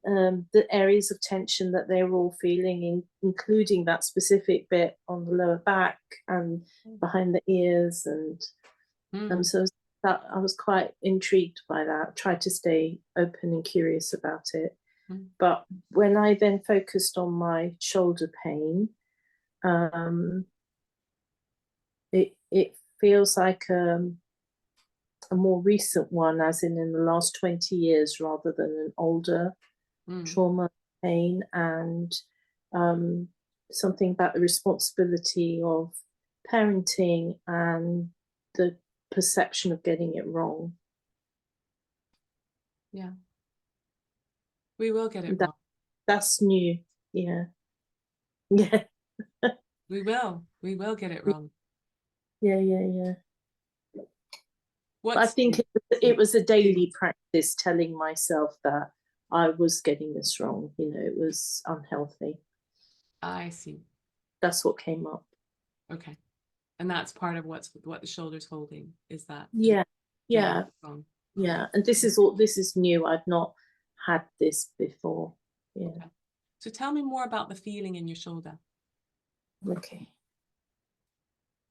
[SPEAKER 6] the areas of tension that they were all feeling, including that specific bit on the lower back and behind the ears, and so that I was quite intrigued by that. Tried to stay open and curious about it. But when I then focused on my shoulder pain, it feels like a more recent one, as in the last 20 years, rather than an older trauma pain, and something about the responsibility of parenting and the perception of getting it wrong.
[SPEAKER 1] Yeah. We will get it wrong.
[SPEAKER 6] That's new. Yeah. Yeah.
[SPEAKER 1] We will get it wrong.
[SPEAKER 6] Yeah. But I think it was a daily practice telling myself that I was getting this wrong. It was unhealthy.
[SPEAKER 1] I see.
[SPEAKER 6] That's what came up.
[SPEAKER 1] Okay. And that's part of what the shoulder's holding, is that.
[SPEAKER 6] Yeah.
[SPEAKER 1] Wrong.
[SPEAKER 6] Yeah. And this is new. I've not had this before. Yeah.
[SPEAKER 1] Okay. So tell me more about the feeling in your shoulder.
[SPEAKER 6] Okay.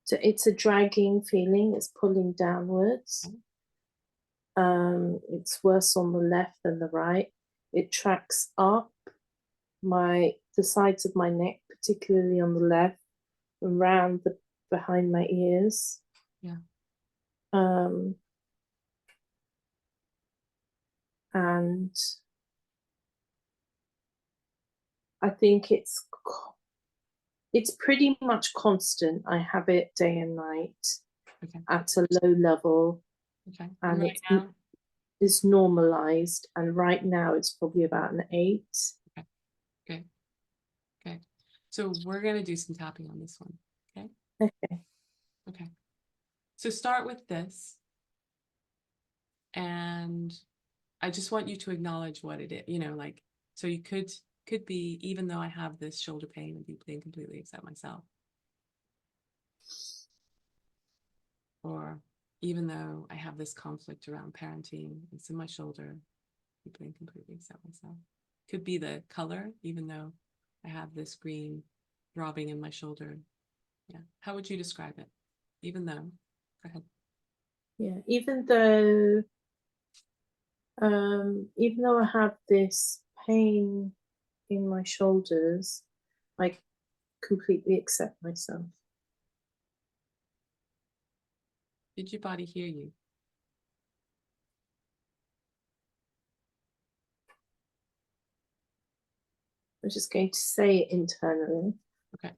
[SPEAKER 6] So it's a dragging feeling. It's pulling downwards. It's worse on the left than the right. It tracks up the sides of my neck, particularly on the left, around behind my ears.
[SPEAKER 1] Yeah.
[SPEAKER 6] And I think it's pretty much constant. I have it day and night at a low level.
[SPEAKER 1] Okay.
[SPEAKER 6] And
[SPEAKER 1] right now?
[SPEAKER 6] it's normalized. And right now it's probably about an 8.
[SPEAKER 1] Okay. So we're going to do some tapping on this one. Okay. So start with this. And I just want you to acknowledge what it is, so you could be, even though I have this shoulder pain, and deeply and completely accept myself. Or even though I have this conflict around parenting, it's in my shoulder, deeply and completely accept myself. Could be the color, even though I have this green throbbing in my shoulder. Yeah. How would you describe it? Even though, go ahead.
[SPEAKER 6] Yeah, even though I have this pain in my shoulders, I completely accept myself.
[SPEAKER 1] Did your body hear you?
[SPEAKER 6] I'm just going to say it internally.
[SPEAKER 1] Okay.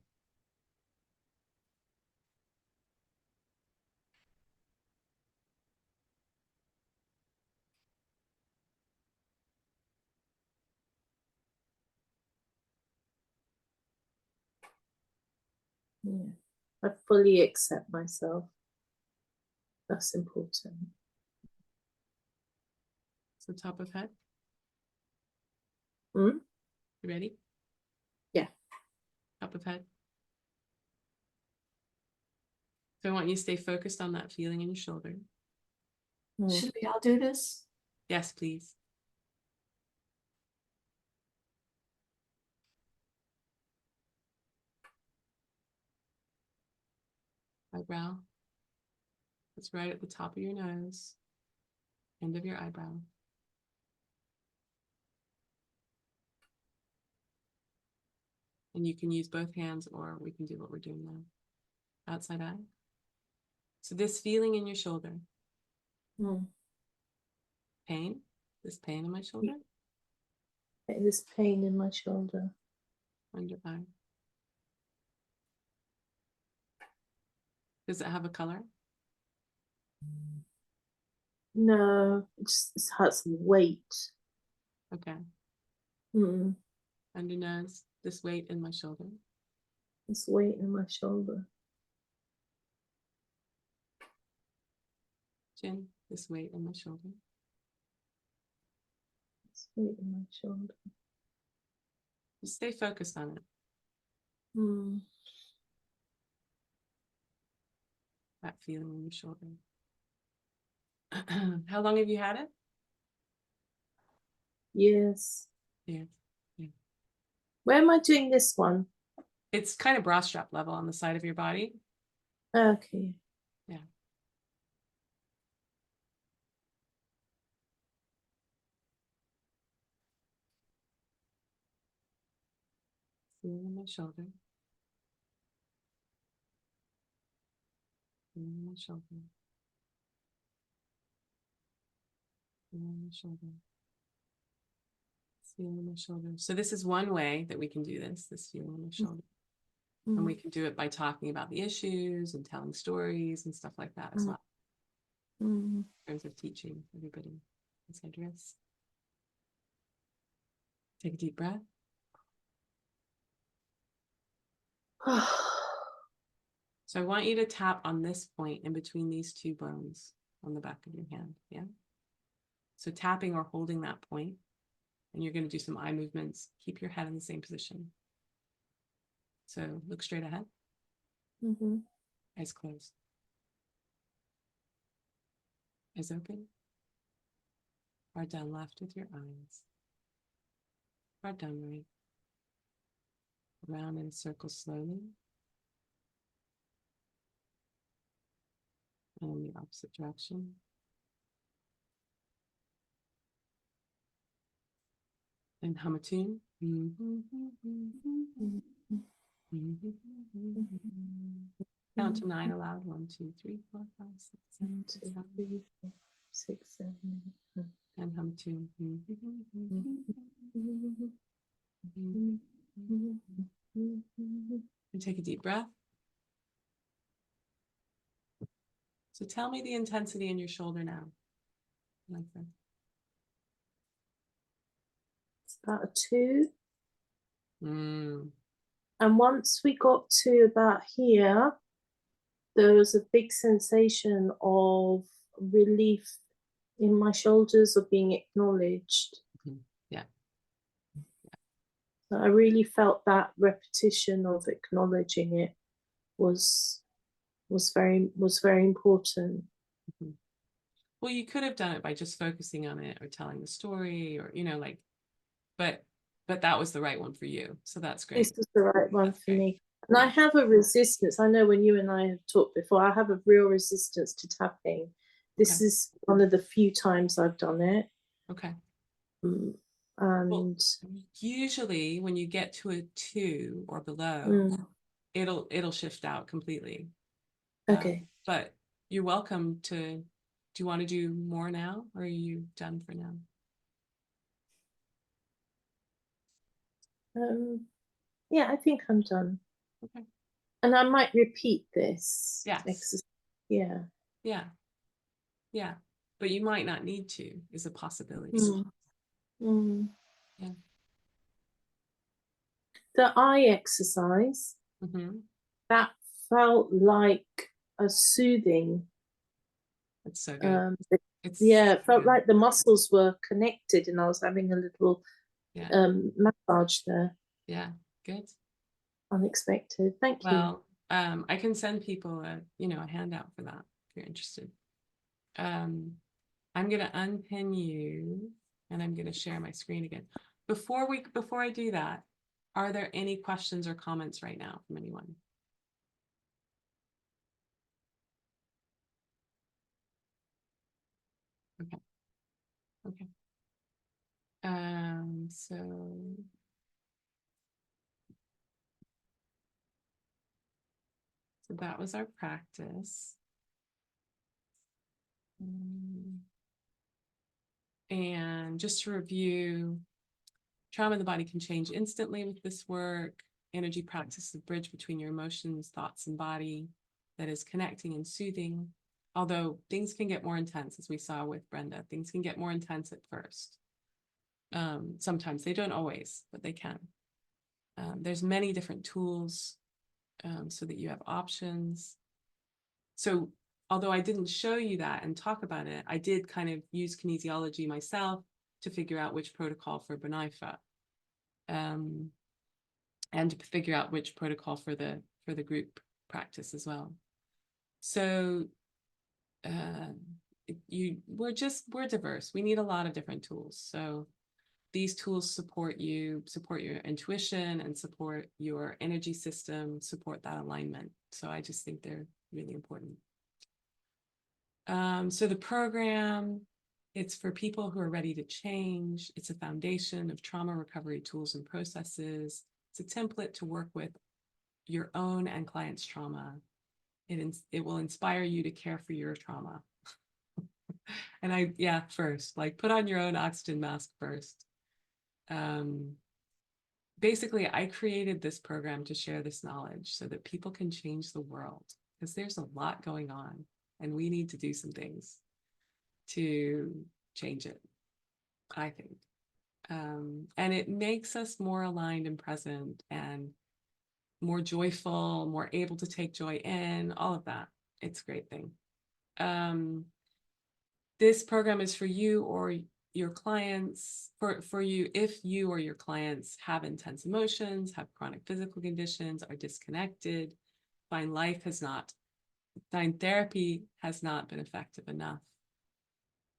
[SPEAKER 6] Yeah. I fully accept myself. That's important.
[SPEAKER 1] So top of head.
[SPEAKER 6] You
[SPEAKER 1] ready?
[SPEAKER 6] Yeah.
[SPEAKER 1] Top of head. So I want you to stay focused on that feeling in your shoulder.
[SPEAKER 4] Should we all do this?
[SPEAKER 1] Yes, please. eyebrow. It's right at the top of your nose, end of your eyebrow. And you can use both hands, or we can do what we're doing now. Outside eye. So this feeling in your shoulder,
[SPEAKER 6] Mm.
[SPEAKER 1] pain, this pain in my shoulder,
[SPEAKER 6] This pain in my shoulder.
[SPEAKER 1] under eye. Does it have a color?
[SPEAKER 6] No, it has weight.
[SPEAKER 1] Okay.
[SPEAKER 6] Mm.
[SPEAKER 1] Under nose, this weight in my shoulder.
[SPEAKER 6] This weight in my shoulder.
[SPEAKER 1] Chin, this weight in my shoulder.
[SPEAKER 6] This weight in my shoulder.
[SPEAKER 1] Just stay focused on it.
[SPEAKER 6] Mm.
[SPEAKER 1] That feeling in your shoulder. How long have you had it?
[SPEAKER 6] Yes.
[SPEAKER 1] Yeah.
[SPEAKER 6] Where am I doing this one?
[SPEAKER 1] It's kind of bra strap level on the side of your body.
[SPEAKER 6] Okay.
[SPEAKER 1] Yeah. Feeling in my shoulder. Feeling in my shoulder. Feeling in my shoulder. Feeling in my shoulder. So this is one way that we can do this feeling in my shoulder. And we can do it by talking about the issues and telling stories and stuff like that as well.
[SPEAKER 6] Mm.
[SPEAKER 1] In terms of teaching everybody inside wrist. Take a deep breath. So I want you to tap on this point in between these two bones on the back of your hand. Yeah. So tapping or holding that point, and you're going to do some eye movements. Keep your head in the same position. So look straight ahead.
[SPEAKER 6] Mm-hmm.
[SPEAKER 1] Eyes closed. Eyes open. Far down left with your eyes. Far down right. Around in a circle slowly. And in the opposite direction. And hum a tune. Count to 9 aloud. 1, 2, 3, 4, 5, 6, 7,
[SPEAKER 6] 2,
[SPEAKER 1] 8,
[SPEAKER 6] 3, 4, 6, 7, 8.
[SPEAKER 1] and hum a tune. And take a deep breath. So tell me the intensity in your shoulder now. Like that.
[SPEAKER 6] It's about a 2.
[SPEAKER 1] Mm.
[SPEAKER 6] And once we got to about here, there was a big sensation of relief in my shoulders, of being acknowledged.
[SPEAKER 1] Yeah.
[SPEAKER 6] So I really felt that repetition of acknowledging it was very important.
[SPEAKER 1] Well, you could have done it by just focusing on it or telling the story, or like, but that was the right one for you. So that's great.
[SPEAKER 6] This was the right one
[SPEAKER 1] That's
[SPEAKER 6] for
[SPEAKER 1] great.
[SPEAKER 6] me. And I have a resistance. I know when you and I have talked before, I have a real resistance to tapping. This
[SPEAKER 1] Okay.
[SPEAKER 6] is one of the few times I've done it.
[SPEAKER 1] Okay.
[SPEAKER 6] And
[SPEAKER 1] Well, usually when you get to a 2 or below, it'll shift out completely.
[SPEAKER 6] Okay.
[SPEAKER 1] But you're welcome to. Do you want to do more now, or are you done for now?
[SPEAKER 6] Yeah, I think I'm done.
[SPEAKER 1] Okay.
[SPEAKER 6] And I might repeat this
[SPEAKER 1] Yes.
[SPEAKER 6] exercise. Yeah.
[SPEAKER 1] Yeah. Yeah. But you might not need to, is a possibility. Yeah.
[SPEAKER 6] The eye exercise, that felt like a soothing.
[SPEAKER 1] It's so good.
[SPEAKER 6] It felt like the muscles were connected and I was having a little massage there.
[SPEAKER 1] Yeah, good.
[SPEAKER 6] Unexpected. Thank you.
[SPEAKER 1] Well, I can send people a handout for that if you're interested. I'm gonna unpin you and I'm gonna share my screen again. Before I do that, are there any questions or comments right now from anyone? Okay. So that was our practice. And just to review, trauma in the body can change instantly with this work. Energy practice is the bridge between your emotions, thoughts, and body that is connecting and soothing. Although things can get more intense, as we saw with Brenda, things can get more intense at first. Sometimes they don't always, but they can. There's many different tools so that you have options. So although I didn't show you that and talk about it, I did kind of use kinesiology myself to figure out which protocol for B'naifa, and to figure out which protocol for the group practice as well. So we're diverse. We need a lot of different tools. So these tools support your intuition and support your energy system, support that alignment. So I just think they're really important. So the program, it's for people who are ready to change. It's a foundation of trauma recovery tools and processes. It's a template to work with your own and clients' trauma. It will inspire you to care for your trauma. And first, like put on your own oxygen mask first. Basically, I created this program to share this knowledge so that people can change the world, because there's a lot going on and we need to do some things to change it, I think. And it makes us more aligned and present and more joyful, more able to take joy in, all of that. It's a great thing. This program is for you or your clients, for you if you or your clients have intense emotions, have chronic physical conditions, are disconnected, find therapy has not been effective enough.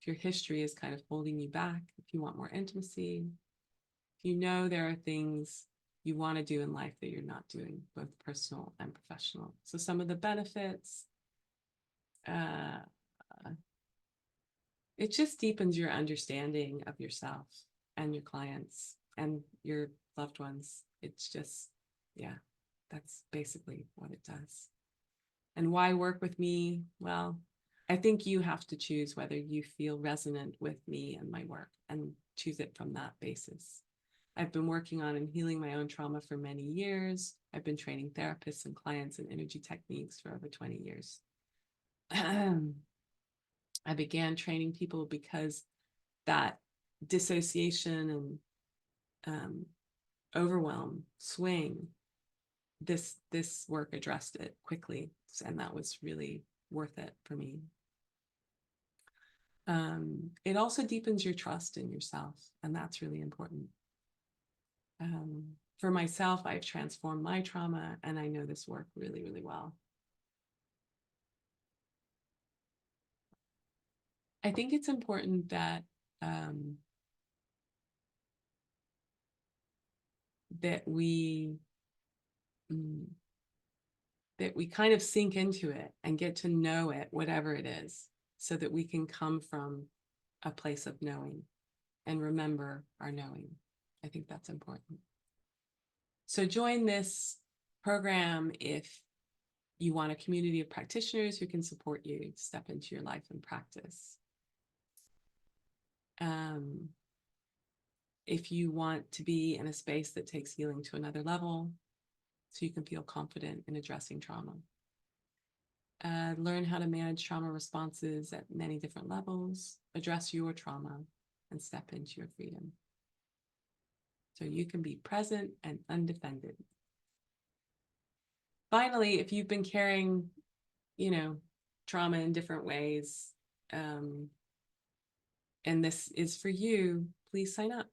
[SPEAKER 1] If your history is kind of holding you back, if you want more intimacy, if you know there are things you want to do in life that you're not doing, both personal and professional. So some of the benefits, it just deepens your understanding of yourself and your clients and your loved ones. It's just, that's basically what it does. And why work with me? Well, I think you have to choose whether you feel resonant with me and my work, and choose it from that basis. I've been working on and healing my own trauma for many years. I've been training therapists and clients in energy techniques for over 20 years. I began training people because that dissociation and overwhelm, swing, this work addressed it quickly, and that was really worth it for me. It also deepens your trust in yourself, and that's really important. For myself, I've transformed my trauma, and I know this work really, really well. I think it's important that we kind of sink into it and get to know it, whatever it is, so that we can come from a place of knowing and remember our knowing. I think that's important. So join this program if you want a community of practitioners who can support you to step into your life and practice. If you want to be in a space that takes healing to another level, so you can feel confident in addressing trauma. Learn how to manage trauma responses at many different levels, address your trauma, and step into your freedom. So you can be present and undefended. Finally, if you've been carrying, trauma in different ways, and this is for you, please sign up.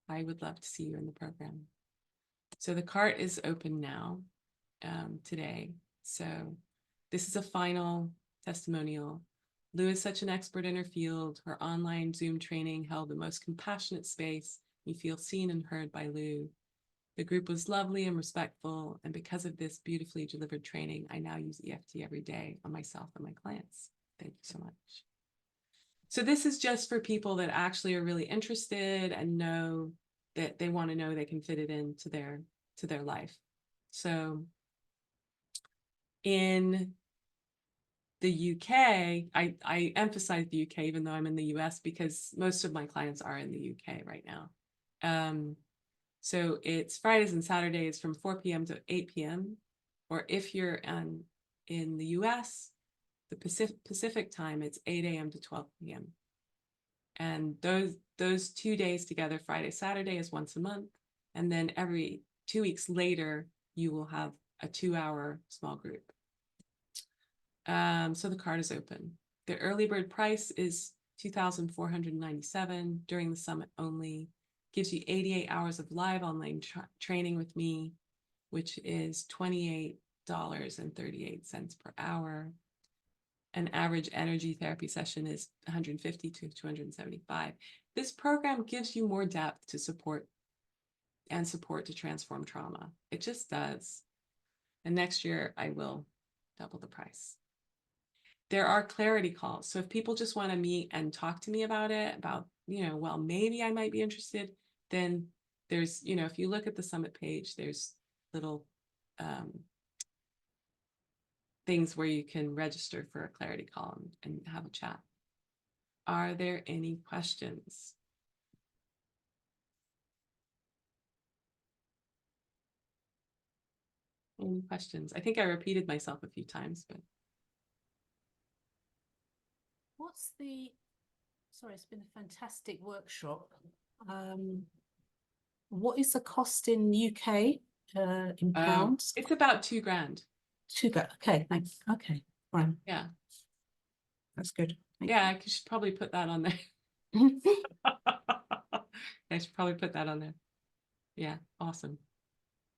[SPEAKER 1] I would love to see you in the program. So the cart is open now, today. So this is a final testimonial. Lou is such an expert in her field. Her online Zoom training held the most compassionate space. You feel seen and heard by Lou. The group was lovely and respectful, and because of this beautifully delivered training, I now use EFT every day on myself and my clients. Thank you so much. So this is just for people that actually are really interested and know that they want to know they can fit it into their life. So in the UK, I emphasize the UK even though I'm in the US because most of my clients are in the UK right now. So it's Fridays and Saturdays from 4 p.m. to 8 p.m. Or if you're in the US, the Pacific time, it's 8 a.m. to 12 p.m. And those 2 days together, Friday, Saturday, is once a month. And then every 2 weeks later, you will have a 2-hour small group. So the card is open. The early bird price is $2,497 during the summit only. Gives you 88 hours of live online training with me, which is $28.38 per hour. An average energy therapy session is 150 to 275. This program gives you more depth to support to transform trauma. It just does. And next year I will double the price. There are clarity calls. So if people just want to meet and talk to me about it, about, well, maybe I might be interested, then there's, if you look at the summit page, there's little things where you can register for a clarity call and have a chat. Are there any questions? Any questions? I think I repeated myself a few times, but.
[SPEAKER 7] Sorry, it's been a fantastic workshop. What is the cost in UK in pounds?
[SPEAKER 1] It's about $2,000.
[SPEAKER 7] Okay, thanks. Okay, fine.
[SPEAKER 1] Yeah.
[SPEAKER 7] That's good.
[SPEAKER 1] Yeah, I should probably put that on there. I should probably put that on there. Yeah, awesome.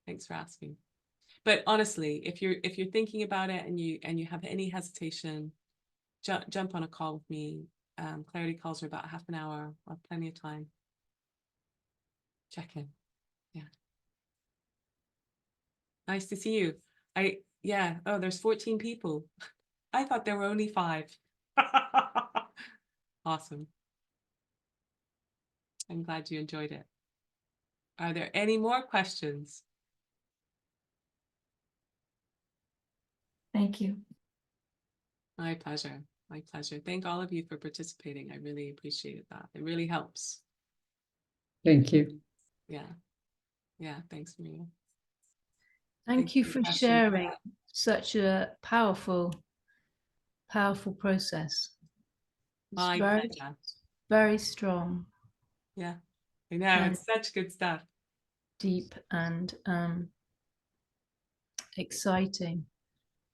[SPEAKER 1] Thanks for asking. But honestly, if you're thinking about it and you have any hesitation, jump on a call with me. Clarity calls are about half an hour. I'll have plenty of time. Check in. Yeah. Nice to see you. Oh, there's 14 people. I thought there were only 5. Awesome. I'm glad you enjoyed it. Are there any more questions?
[SPEAKER 4] Thank you.
[SPEAKER 1] My pleasure. My pleasure. Thank all of you for participating. I really appreciated that. It really helps.
[SPEAKER 2] Thank you.
[SPEAKER 1] Yeah. Yeah. Thanks, Maria.
[SPEAKER 8] Thank you for sharing such a powerful process. It's
[SPEAKER 1] My
[SPEAKER 8] very,
[SPEAKER 1] pleasure.
[SPEAKER 8] very strong.
[SPEAKER 1] Yeah, I know.
[SPEAKER 8] And
[SPEAKER 1] it's such good stuff.
[SPEAKER 8] Deep and exciting.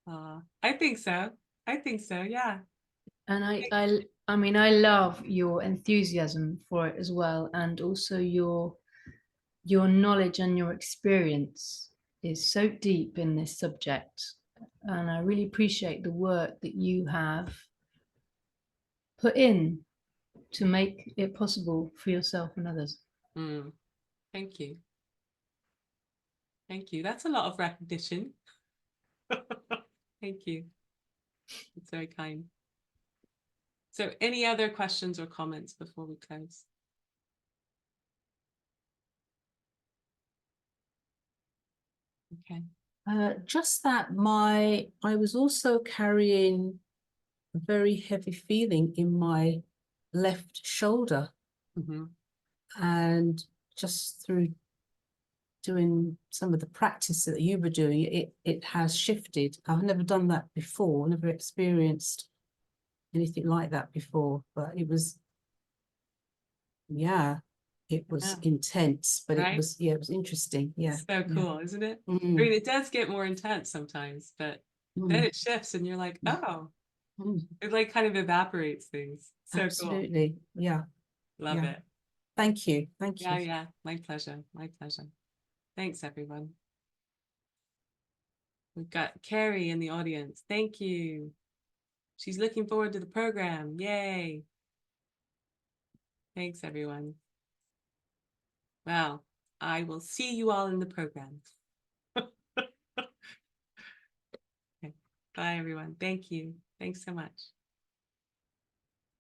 [SPEAKER 1] I think so. I think so. Yeah.
[SPEAKER 8] And I mean, I love your enthusiasm for it as well, and also your knowledge and your experience is so deep in this subject, and I really appreciate the work that you have put in to make it possible for yourself and others.
[SPEAKER 1] Thank you. Thank you. That's a lot of recognition. Thank you. It's very kind. So any other questions or comments before we close? Okay.
[SPEAKER 7] Just that I was also carrying a very heavy feeling in my left shoulder. And just through doing some of the practice that you were doing, it has shifted. I've never done that before, never experienced anything like that before, but it was, it was intense, but
[SPEAKER 1] right?
[SPEAKER 7] it was interesting. Yeah.
[SPEAKER 1] So cool, isn't it? I
[SPEAKER 7] Mm.
[SPEAKER 1] mean, it does get more intense sometimes, but then it shifts and you're like, oh, it like kind of evaporates things. So
[SPEAKER 7] Absolutely.
[SPEAKER 1] Cool.
[SPEAKER 7] Yeah.
[SPEAKER 1] Love it.
[SPEAKER 7] Thank you. Thank you.
[SPEAKER 1] Yeah. My pleasure. My pleasure. Thanks, everyone. We've got Carrie in the audience. Thank you. She's looking forward to the program. Yay. Thanks, everyone. Well, I will see you all in the program. Okay. Bye, everyone. Thank you. Thanks so much.